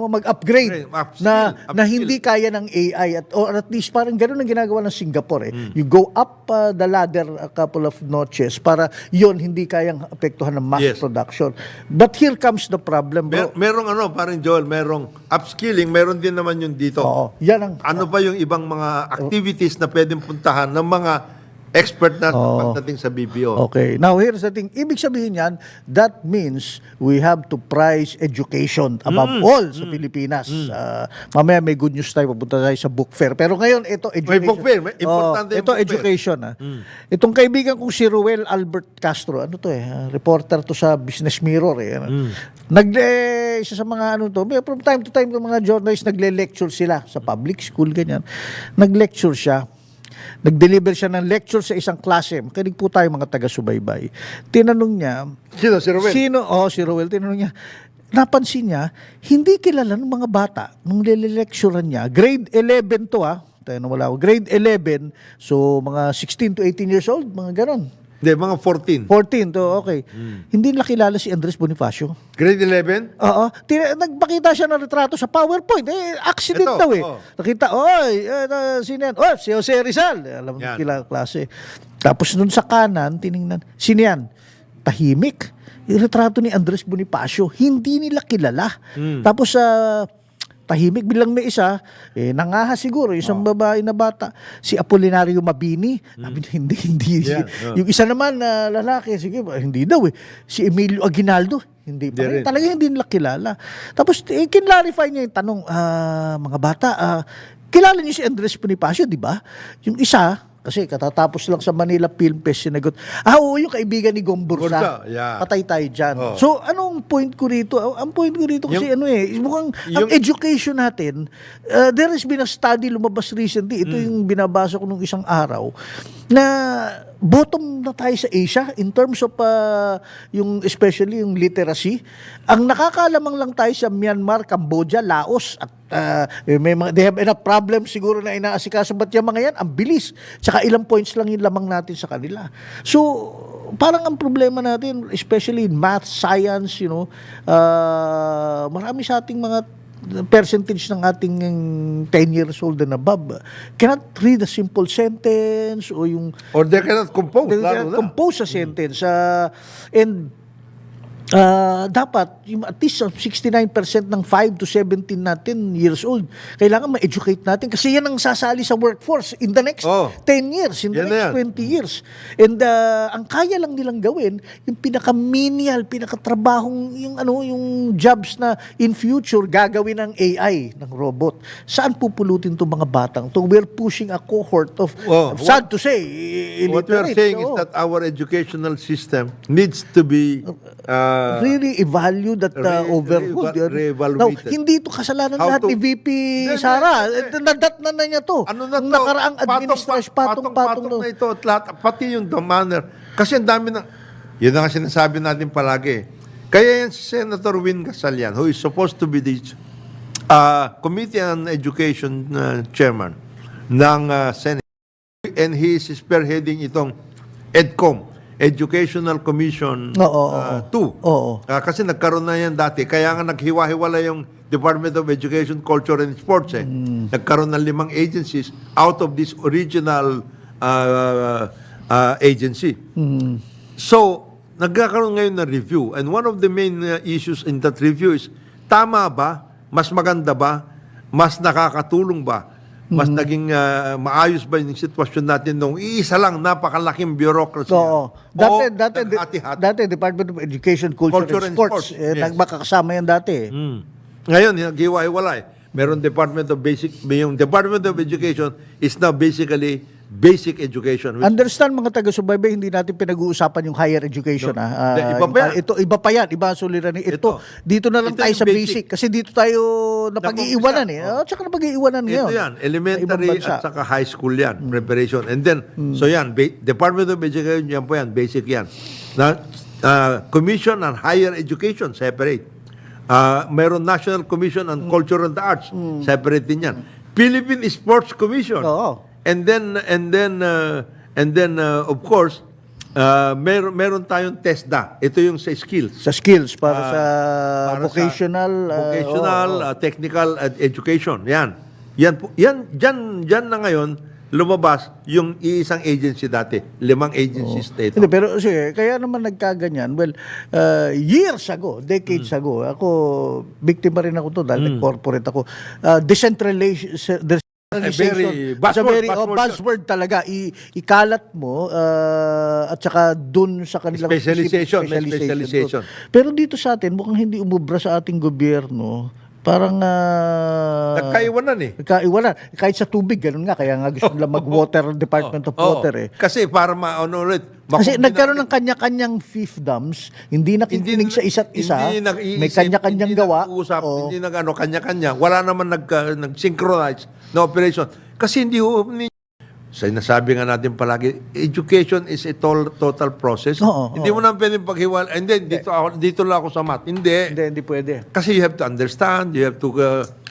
mag-upgrade na hindi kaya ng AI or at least parang gano'n ang ginagawa ng Singapore. You go up the ladder a couple of notches para yon hindi kayang apektuhan ng mass production. But here comes the problem, bro. Merong parang Joel, merong upskilling, meron din naman yun dito. Oo, yan ang... Ano pa yung ibang mga activities na pwedeng puntahan ng mga expert na pagdating sa BPO? Okay. Now, here's the thing. Ibig sabihin yan, that means we have to price education above all sa Pilipinas. Mamaya may good news tayo, papunta tayo sa book fair. Pero ngayon, ito, education. May book fair. Importante yung ito, book fair. education. Itong kaibigan kong si Ruel Albert Castro, reporter to sa Business Mirror. Isa sa mga from time to time, mga journalists, nagle-lecture sila sa public school, ganyan. Nag-lecture siya. Nag-deliver siya ng lecture sa isang klase. Makinig po tayo mga taga-subaybay. Tinanong niya, Sino? Si Ruel? si Ruel. Tinanong niya, napansin niya, hindi kilala ng mga bata nung lele-lecturean niya. Grade 11 to Tayo na wala ako. Grade 11, so mga 16 to 18 years old, mga ganon. Hindi, mga 14. 14 to, okay. Hindi nila kilala si Andres Bonifacio. Grade 11? Oo. Nagpakita siya ng retrato sa PowerPoint. Accident Ito, daw Nakita, sino yan? Si Jose Rizal. Alam mo, kilala klase. Tapos nun sa kanan, tiningnan, sino yan? Tahimik. Yung retrato ni Andres Bonifacio, hindi nila kilala. Tapos tahimik. Bilang may isa, nangaha siguro, isang babae na bata, si Apolinario Mabini. Sabi niya, hindi. Yeah, Yung isa naman na lalaki, sige, hindi daw eh. Si Emilio Aguinaldo, hindi pa rin. rin. Talaga hindi nila kilala. Tapos, kinlarify niya yung tanong, mga bata, kilala niyo si Andres Bonifacio, di ba? Yung isa, kasi katatapos lang sa Manila Film Fest, sinagot, oo, yung kaibigan ni Gong Bursa. Bursa, yeah. Patay tayo dyan. Oh. So, anong point ko rito? Ang point ko rito kasi mukhang ang yung- education natin, there has been a study lumabas recently, ito yung binabasa ko nung isang araw, na bottom na tayo sa Asia in terms of yung especially yung literacy. Ang nakakalamang lang tayo sa Myanmar, Cambodia, Laos at they have enough problems siguro na inaasikaso, but yung mga yan ang bilis. Tsaka ilang points lang yung lamang natin sa kanila. So parang ang problema natin, especially in math, science, marami sa ating mga percentage ng ating 10 years old and above cannot read a simple sentence o yung Or they cannot compose. they lalo cannot na. compose a sentence. And dapat yung at least 69% ng 5 to 17 natin years old, kailangan ma-educate natin kasi yan ang sasali sa workforce in the next 10 years, in the Yan na next yan. 20 years. And ang kaya lang nilang gawin, yung pinaka-menial, pinaka-trabahong, yung jobs na in future gagawin ng AI, ng robot. Saan pupulutin itong mga batang to? We're pushing a cohort of, sad to say, What we are illiterate. saying is Oo. that our educational system needs to be Really evaluate that overhaul. re-evaluated. Now, hindi ito kasalanan How lahat to- ni VP Sara. Nadat na niya to. Ano na Ang to? nakaraang administration, patong-patong na ito. At lahat, pati yung the manner. Kasi ang dami na, yun ang sinasabi natin palagi. Kaya yan si Senator Win Gasalian, who is supposed to be the Committee on Education Chairman ng Senate. And he is spearheading itong EDCOM, Educational Commission 2. Oo. Kasi nagkaroon na yan dati. Kaya nga naghiwa-hiwala yung Department of Education, Culture and Sports. Nagkaroon ng 5 agencies out of this original agency. So, nagkakaroon ngayon ng review. And one of the main issues in that review is, tama ba? Mas maganda ba? Mas nakakatulong ba? Mas naging maayos ba yung sitwasyon natin nung iisa lang napakalaking bureaucracy? Oo. Hati-hati. Dati, Department of Education, Culture and Sports. Yes. Magkakasama yan dati. Ngayon, naghiwa-hiwalay. Meron yung Department of Education is now basically basic education. Understand mga taga-subaybay, hindi natin pinag-uusapan yung higher education. Iba pa yan. Ito, iba pa yan. Iba ang suliranin. Ito, dito na lang Ito tayo yung sa basic. basic. Kasi dito tayo napag-iiwanan eh. Tsaka napag-iiwanan ngayon. Ito yan, Sa ibang elementary bansa. at saka high school yan, preparation. And then, so yan, Department of Education, yan po yan, basic yan. Commission on Higher Education, separate. Mayroon National Commission on Culture and the Arts, separate din yan. Philippine Sports Commission. Oo. And then of course, meron tayong TESDA. Ito yung sa skills. Sa skills, para sa Para vocational. sa vocational, technical education. Yan. Diyan na ngayon lumabas yung iisang agency dati. 5 agencies na ito. Hindi, pero sige, kaya naman nagkaganyan. Well, years ago, decades ago, ako, biktima rin ako to dahil corporate ako. Decentralization. very Buzzword talaga. Ikalat mo at saka dun sa kanilang Specialization, may specialization. specialization. Pero dito sa atin, mukhang hindi umubra sa ating gobyerno. Parang Nagkaiwanan eh. nagkaiwanan. Kahit sa tubig, ganun nga. Kaya nga gusto nila mag-water, Department of Water eh. Kasi para ulit. Kasi nagkaroon ng kanya-kanyang fiefdoms, hindi nakikinig sa isa't isa, may kanya-kanyang gawa. Oo. Hindi kanya-kanya. Wala naman nag-synchronize na operation. Kasi hindi sinasabi nga natin palagi, education is a total process. Hindi mo naman pwedeng paghiwal. And then, dito lang ako sa math. Hindi pwede. Kasi you have to understand, you have to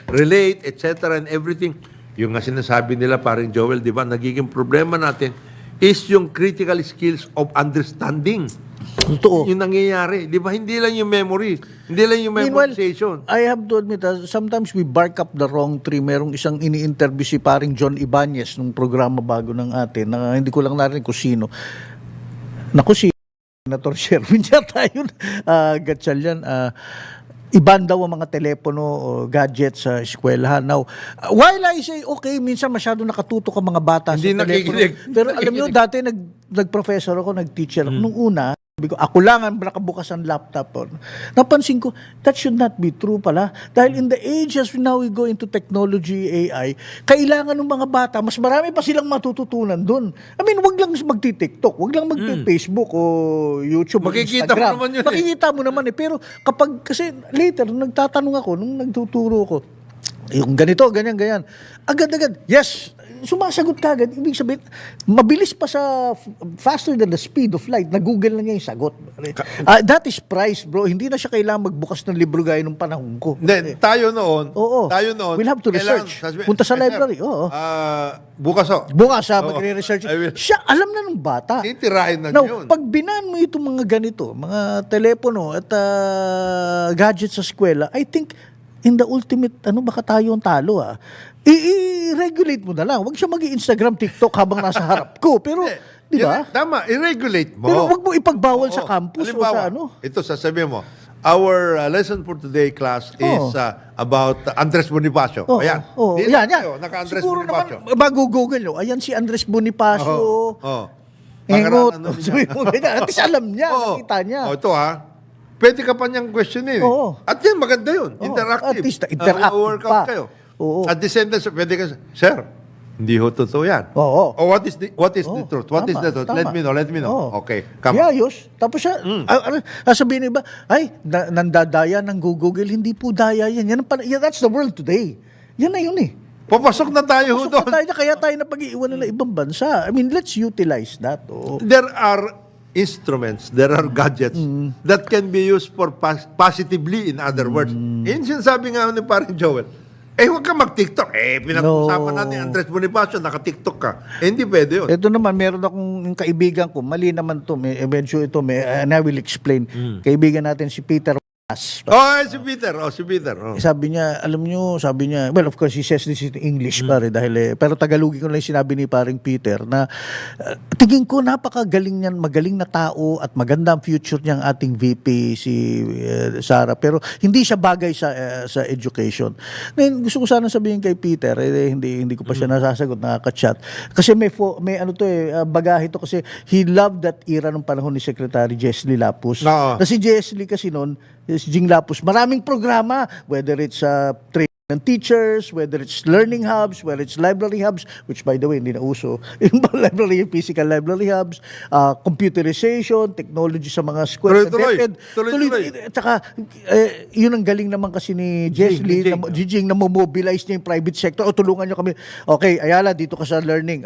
relate, etc. and everything. Yung nga sinasabi nila, paring Joel, di ba, nagiging problema natin is yung critical skills of understanding. Totoo. Yung nangyayari. Di ba, hindi lang yung memory. Hindi lang yung memorization. I have to admit, sometimes we bark up the wrong tree. Merong isang ini-interview si paring John Ibanez nung programa bago ng atin, na hindi ko lang narinig kung sino. Naku, si Senator Sherwin yata yun. Gatchalian. iban daw ang mga telepono o gadgets sa eskwelahan. Now, while I say, okay, minsan masyado nakatutok ang mga bata Hindi sa telepono. nakikinig. Pero alam nyo, dati nag-professor ako, nag-teacher ako. Nung una, sabi ko, ako lang ang nakabukas ang laptop. Napansin ko, that should not be true pala. Dahil in the age as now we go into technology, AI, kailangan ng mga bata, mas marami pa silang matututunan doon. I mean, wag lang magti-TikTok, wag lang magti-Facebook o YouTube o Makikita mo Instagram. naman yun eh. Makikita mo naman eh. Pero kapag, kasi later, nagtatanong ako, nung nagtuturo ko, yung ganito, ganyan. Agad-agad, yes, sumasagot ka agad. Ibig sabihin, mabilis pa sa faster than the speed of light. Na-google na niya yung sagot. That is price, bro. Hindi na siya kailangan magbukas ng libro gaya nung panahon ko. Hindi, tayo noon, Oo. We'll have to research. Punta sa library, oo. Bukas o. Bukas siya, Oo. magre-research. I will. Siya, alam na ng bata. Titirahin na Now, yun. pag binaan mo itong mga ganito, mga telepono at gadgets sa eskwela, I think in the ultimate, baka tayo ang talo I-regulate mo na lang. Huwag siya mag-Instagram, TikTok habang nasa harap ko. Pero, di ba? Tama, i-regulate mo. Pero huwag mo ipagbawal sa Oo. campus o Halimbawa, sa ano. Ito, sasabihin mo, our lesson for today class is about Andres Bonifacio. Ayan. Di Yan. tayo, Naka-Andres Siguro Bonifacio. naman, bago-google nyo, ayan si Andres Bonifacio. Oo. Engot. Ano niya? Sabi mo, ganyan. At least alam niya, Oo. nakita niya. Ito pwede ka pa niyang questionin. Oo. At yan, maganda yun. Oo. Interactive. At least interactive Workout pa. kayo. Oo. At the same time, pwede ka, sir, hindi ho totoo yan. Oo. O what is the truth? What is Tama, the truth? tama. Let me know. Oo. Okay, come on. Ayos. Tapos siya, sabihin ng iba, nandadaya ng Google. Hindi po daya yan. That's the world today. Yan na yun eh. Papasok na tayo ho So, doon. kaya tayo na pag-iiwan nila ibang bansa. I mean, let's utilize that. Oo. There are instruments, there are gadgets that can be used for positively, in other words. Yun sinasabi nga ni Paring Joel, huwag ka mag-TikTok. Pinag-usapan No. natin, Andres Bonifacio, naka-TikTok ka. Hindi pwede yun. Ito naman, meron akong yung kaibigan ko, mali naman to, medyo ito, and I will explain. Kaibigan natin si Peter Mas. Si Peter. Oh. Sabi niya, alam niyo, well, of course, he says this in English, pare, dahil, pero Tagalogin ko lang yung sinabi ni paring Peter, na tingin ko, napakagaling niyan, magaling na tao, at maganda ang future niyang ating VP, si Sara, pero hindi siya bagay sa education. Ngayon, gusto ko sana sabihin kay Peter, hindi ko pa siya nasasagot, nakaka-chat, kasi may bagahe to, kasi he loved that era ng panahon ni Secretary Jesly Lapus. Oo. Kasi Jesly kasi noon, si Jing Lapus, maraming programa, whether it's training ng teachers, whether it's learning hubs, whether it's library hubs, which by the way, hindi na uso, yung physical library hubs, computerization, technology sa mga schools. Tuloy. At saka, yun ang galing naman kasi ni Jesly, Jing, na mobilize niya yung private sector, o tulungan niyo kami, okay, Ayala, dito ka sa learning,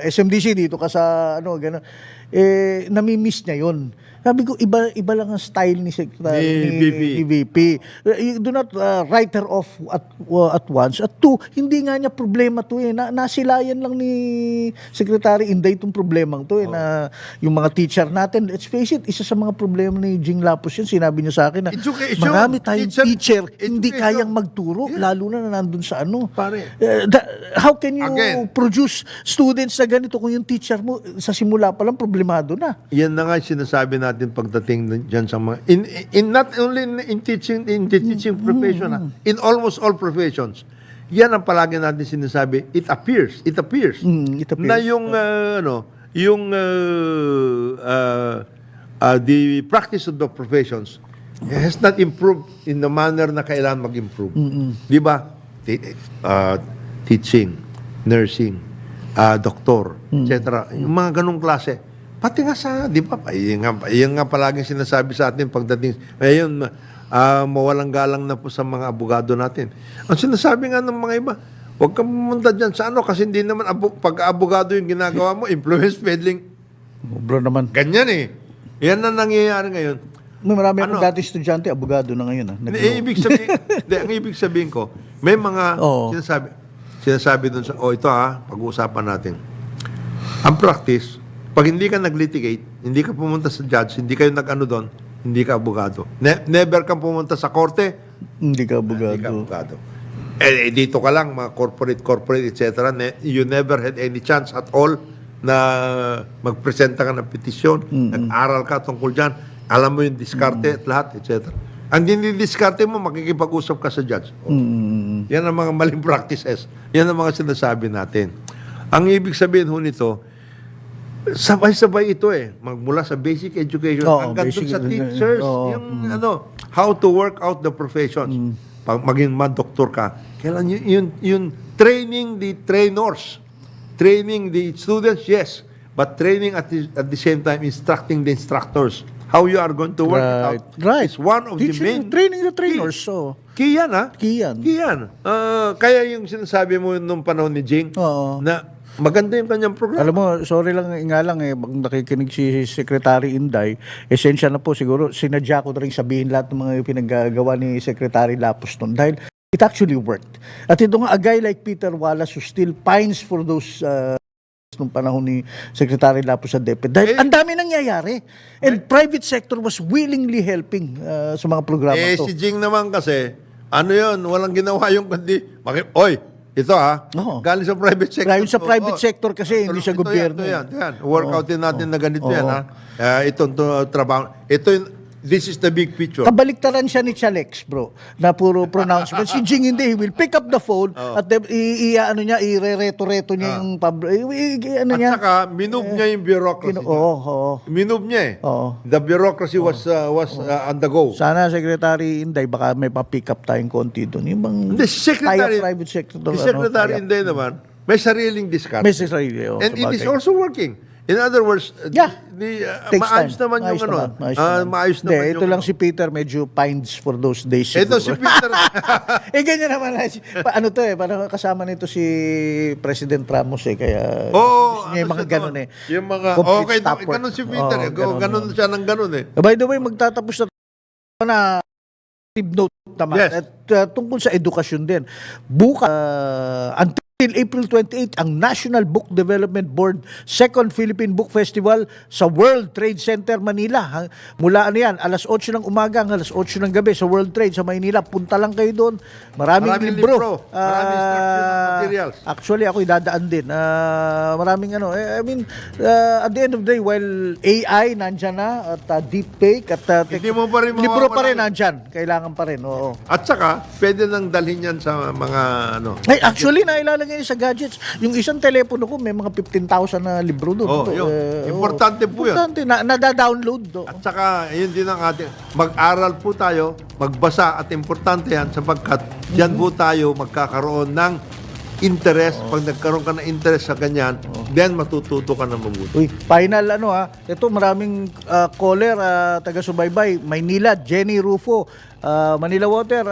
SMDC, dito ka sa, gano'n. Nami-miss niya yun. Sabi ko, iba lang ang style ni VP. You do not write her off at once. At two, hindi nga niya problema to nasilayan lang ni Secretary Inday itong problemang to na yung mga teacher natin, let's face it, isa sa mga problema ni Jing Lapus yun, sinabi niya sa akin na Education. marami tayong teacher, hindi Education. kayang magturo, lalo na nandun sa Pare. how can you Again. produce students na ganito kung yung teacher mo sa simula pa lang problemado na? Yan na nga yung sinasabi natin pagdating dyan sa mga in not only in teaching profession, in almost all professions. Yan ang palagi natin sinasabi, it appears It appears. na yung the practice of the professions has not improved in the manner na kailangan mag-improve. Di ba? Teaching, nursing, doktor, etc. Yung mga ganong klase. Pati nga di ba? Yung nga palaging sinasabi sa atin pagdating, ngayon, mawalang galang na po sa mga abogado natin. Ang sinasabi nga ng mga iba, huwag kang pumunta dyan sa kasi hindi naman pag-abogado yung ginagawa mo, influence peddling. Bro naman. Ganyan eh. Yan na nangyayari ngayon. Marami akong dati estudyante, abogado na ngayon. Ang ibig sabihin ko, may mga sinasabi dun sa, ito pag-uusapan natin. Ang practice, pag hindi ka nag-litigate, hindi ka pumunta sa judge, hindi kayo doon, hindi ka abogado. Never kang pumunta sa korte, Hindi ka hindi ka abogado. abogado. Dito ka lang, mga corporate, etc. You never had any chance at all na magpresenta ka ng petisyon, nag-aral ka tungkol dyan, alam mo yung diskarte at lahat, etc. Ang dinidiskarte mo, makikipag-usap ka sa judge. Yan ang mga maling practices. Yan ang mga sinasabi natin. Ang ibig sabihin ho nito, sabay-sabay ito magmula sa basic education hanggang dun sa teachers, yung how to work out the professions. Pag maging doktor ka, kailan yun training the trainers, training the students, yes, but training at the same time instructing the instructors how you are going to work it out. Right. It's one of the main training the trainers. So, key yan, ha? Key yan. Key yan. Kaya yung sinasabi mo nung panahon ni Jing, Oo. na maganda yung kanyang programa. alam mo, sorry lang nga lang pag nakikinig si Secretary Inday, esensya na po siguro, sinadya ko na rin sabihin lahat ng mga pinaggagawa ni Secretary Lapus noon dahil it actually worked. At ito nga, a guy like Peter Wallace who still pines for those nung panahon ni Secretary Lapus sa DepEd. Dahil ang dami nangyayari. And private sector was willingly helping sa mga programa to. Si Jing naman kasi, ano yun, walang ginawa yung kundi, oy, ito Oo. galing sa private sector. Galing sa private sector kasi, hindi siya gobyerno. Ito yan. Workoutin natin na ganito yan, ha? Itong trabaho. This is the big picture. Kabaliktaran siya ni Chalex, bro, na puro pronouncement. Si Jing hindi, he will pick up the phone at i-reto-reto niya yung At saka, minove niya yung bureaucracy. Minove niya Oo. The bureaucracy was on the go. Sana, Secretary Inday, baka may pa-pick up tayong konti doon. Yung bang The secretary, private sector. the secretary Inday naman, may sariling discard. May sarili. And it is also working. In other words, Takes maayos time. naman yung maayos Hindi, naman ito yung lang si Peter, medyo pines for those days. Ito si siguro. Peter. ganyan naman. Ano to parang kasama nito si President Ramos kaya Oo, gusto niya yung mga ganun Yung mga, Complete okay, stop work. ganun si Peter. Oo, Ganun siya ng ganun By the way, magtatapos na note naman. Yes. At tungkol sa edukasyon din. Bukas, until April 28, ang National Book Development Board Second Philippine Book Festival sa World Trade Center, Manila. Mula alas 8 ng umaga hanggang alas 8 ng gabi sa World Trade sa Manila. Punta lang kayo doon. Maraming libro. Maraming instructional materials. Actually, ako idadaan din. Maraming at the end of the day, while AI nandyan na, at deepfake, at Hindi mo pa rin libro pa mawawala. rin nandyan. Kailangan pa rin, oo. At saka, pwede nang dalhin yan sa mga Ay, actually, nailalagay sa gadgets. Yung isang telepono ko, may mga 15,000 na libro doon. yun. Importante po yun. Importante. Nada-download doon. At saka, yun din ang ating, mag-aral po tayo, magbasa, at importante yan sapagkat yan po tayo magkakaroon ng interest. Pag nagkaroon ka ng interest sa ganyan, then matututo ka na mabuti. Uy, final ito maraming caller, taga-subaybay, Maynila, Jenny Rufo, Manila Water,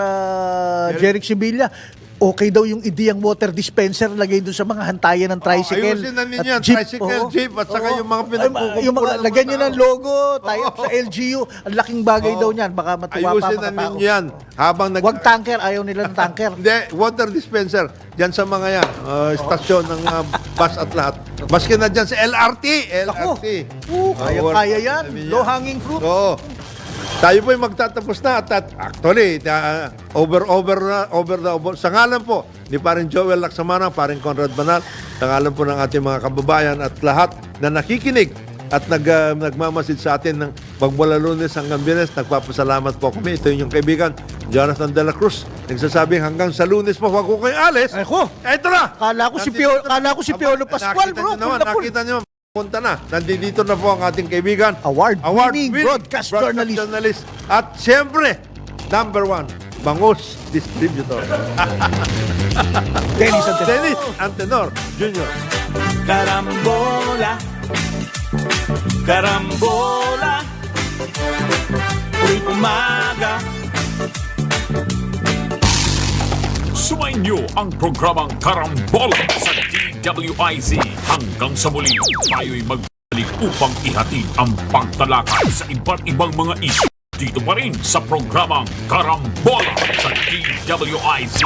Jeric Sibilla. Okay daw yung ideyang water dispenser lagay doon sa mga hantayan ng tricycle. Ayusin na ninyo yan, jeep. tricycle, jeep, at saka yung mga pinagkukumpura Yung mga, ng mga lagyan nyo ng tao. logo, tie up sa LGU. Ang laking bagay daw niyan. Baka matuwa pa Ayusin mga na tao. ninyo yan. Habang Wag tanker, ayaw nila ng tanker. Hindi, water dispenser. Diyan sa mga yan, stasyon ng bus at lahat. Maski na dyan sa LRT. LRT. Kaya yan. Low hanging fruit. Oo. Tayo po'y magtatapos na at actually, over. Sa ngalan po ni paring Joel Lacsamana, paring Conrad Banal, sa ngalan po ng ating mga kababayan at lahat na nakikinig at nagmamasid sa atin ng magmula Lunes hanggang Biyernes, nagpapasalamat po kami. Ito yung kaibigan, Jonathan de la Cruz. Nagsasabing hanggang sa Lunes po, huwag ko kayo alis. Ako. Eto na! Kala ko si Piolo Pascual, bro. Nakita nyo naman. Punta na. Nandito na po ang ating kaibigan. Award-winning broadcast journalist. At siyempre, number 1, Bangus Distributor. Dennis Antenor Jr. Carambola, carambola, tuwing umaga. Sumainyo ang programang Karambola sa DWIZ. Hanggang sa muli, tayo'y magbalik upang ihatid ang pagtalakay sa iba't ibang mga isyu. Dito pa rin sa programang Karambola sa DWIZ.